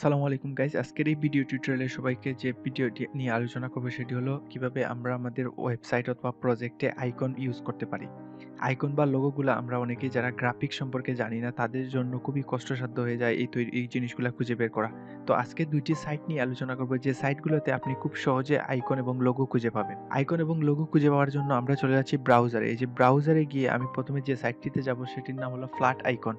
আসসালামু আলাইকুম গাইস। আজকের এই ভিডিও টিউটোরিয়ালে সবাইকে যে ভিডিওটি নিয়ে আলোচনা করব সেটি হলো কিভাবে আমরা আমাদের ওয়েবসাইট অথবা প্রজেক্টে আইকন ইউজ করতে পারি। আইকন বা লোগোগুলা আমরা অনেকেই যারা গ্রাফিক সম্পর্কে জানি না তাদের জন্য খুবই কষ্টসাধ্য হয়ে যায় এই জিনিসগুলা খুঁজে বের করা। তো আজকে ২ টি সাইট নিয়ে আলোচনা করব যে সাইটগুলোতে আপনি খুব সহজে আইকন এবং লোগো খুঁজে পাবেন। আইকন এবং লোগো খুঁজে পাওয়ার জন্য আমরা চলে যাচ্ছি ব্রাউজারে। এই যে ব্রাউজারে গিয়ে আমি প্রথমে যে সাইটটিতে যাব সেটির নাম হলো ফ্ল্যাট আইকন।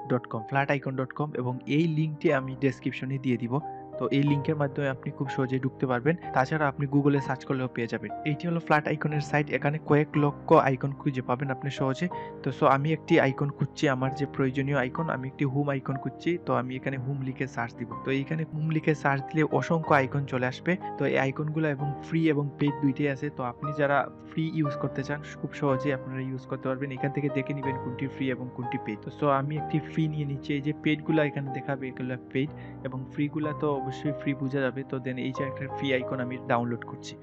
flaticon.com flaticon.com এবং এই লিংকটি আমি ডেসক্রিপশনে দিয়ে দিব। তো এই লিংকের মাধ্যমে আপনি খুব সহজেই ঢুকতে পারবেন। তাছাড়া আপনি গুগলে সার্চ করলেও পেয়ে যাবেন। এইটি হলো ফ্ল্যাট আইকনের সাইট। এখানে কয়েক লক্ষ আইকন খুঁজে পাবেন আপনি সহজে। তো আমি একটি আইকন খুঁজছি, আমার যে প্রয়োজনীয় আইকন, আমি একটি হোম আইকন খুঁজছি। তো আমি এখানে হোম লিখে সার্চ দিব। তো এইখানে হোম লিখে সার্চ দিলে অসংখ্য আইকন চলে আসবে। তো এই আইকনগুলো এবং ফ্রি এবং পেইড দুইটাই আছে। তো আপনি যারা ফ্রি ইউজ করতে চান খুব সহজেই আপনারা ইউজ করতে পারবেন। এখান থেকে দেখে নিবেন কোনটি ফ্রি এবং কোনটি পেইড। তো আমি একটি ফ্রি নিয়ে নিচ্ছি। এই যে পেইডগুলা এখানে দেখাবে এগুলো পেইড এবং ফ্রিগুলা তো অবশ্যই ফ্রি বোঝা যাবে। তো দেন এই যে একটা ফ্রি আইকন আমি ডাউনলোড করছি।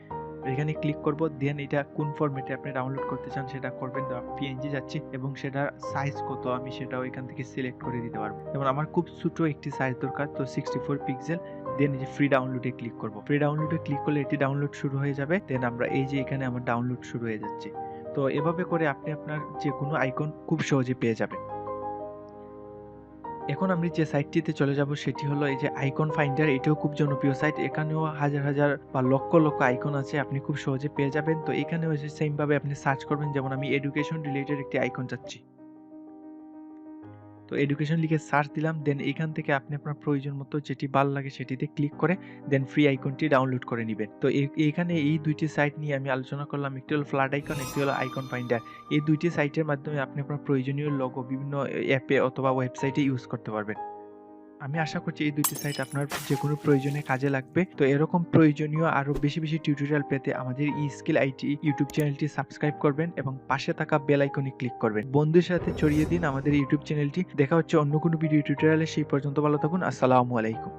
এখানে ক্লিক করব, দেন এটা কোন ফরম্যাটে আপনি ডাউনলোড করতে চান সেটা করবেন। তো পিএনজি যাচ্ছি এবং সেটার সাইজ কত আমি সেটাও এখান থেকে সিলেক্ট করে দিতে পারবো। যেমন আমার খুব ছোট একটি সাইজ দরকার, তো 64 পিক্সেল। দেন এই যে ফ্রি ডাউনলোডে ক্লিক করব। ফ্রি ডাউনলোডে ক্লিক করলে এটি ডাউনলোড শুরু হয়ে যাবে। দেন আমরা এই যে এখানে আমার ডাউনলোড শুরু হয়ে যাচ্ছে। তো এভাবে করে আপনি আপনার যে কোনো আইকন খুব সহজে পেয়ে যাবেন। এখন আমি যে সাইটটিতে চলে যাব সেটি হলো এই যে আইকন ফাইন্ডার। এটাও খুব জনপ্রিয় সাইট। এখানেও হাজার হাজার বা লক্ষ লক্ষ আইকন আছে, আপনি খুব সহজে পেয়ে যাবেন। তো এখানেও সেম ভাবে আপনি সার্চ করবেন। যেমন আমি এডুকেশন রিলেটেড একটি আইকন চাচ্ছি। তো এডুকেশন লিখে সার্চ দিলাম। দেন এখান থেকে আপনি আপনার প্রয়োজন মতো যেটি ভালো লাগে সেটিতে ক্লিক করে দেন ফ্রি আইকনটি ডাউনলোড করে নিবেন। তো এইখানে এই ২ টি সাইট নিয়ে আমি আলোচনা করলাম। একটি হলো ফ্ল্যাট আইকন, একটি হলো আইকন ফাইন্ডার। এই ২ টি সাইটের মাধ্যমে আপনি আপনার প্রয়োজনীয় লোগো বিভিন্ন অ্যাপে অথবা ওয়েবসাইটে ইউজ করতে পারবেন। আমি আশা করছি এই ২ টি সাইট আপনার যেকোনো প্রয়োজনে কাজে লাগবে। তো এরকম প্রয়োজনীয় আরো বেশি বেশি টিউটোরিয়াল পেতে আমাদের ESkill IT ইউটিউব চ্যানেলটি সাবস্ক্রাইব করবেন এবং পাশে থাকা বেল আইকনে ক্লিক করবেন। বন্ধুদের সাথে ছড়িয়ে দিন আমাদের ইউটিউব চ্যানেলটি। দেখা হচ্ছে অন্য কোনো ভিডিও টিউটোরিয়ালে। সেই পর্যন্ত ভালো থাকুন। আসসালামু আলাইকুম।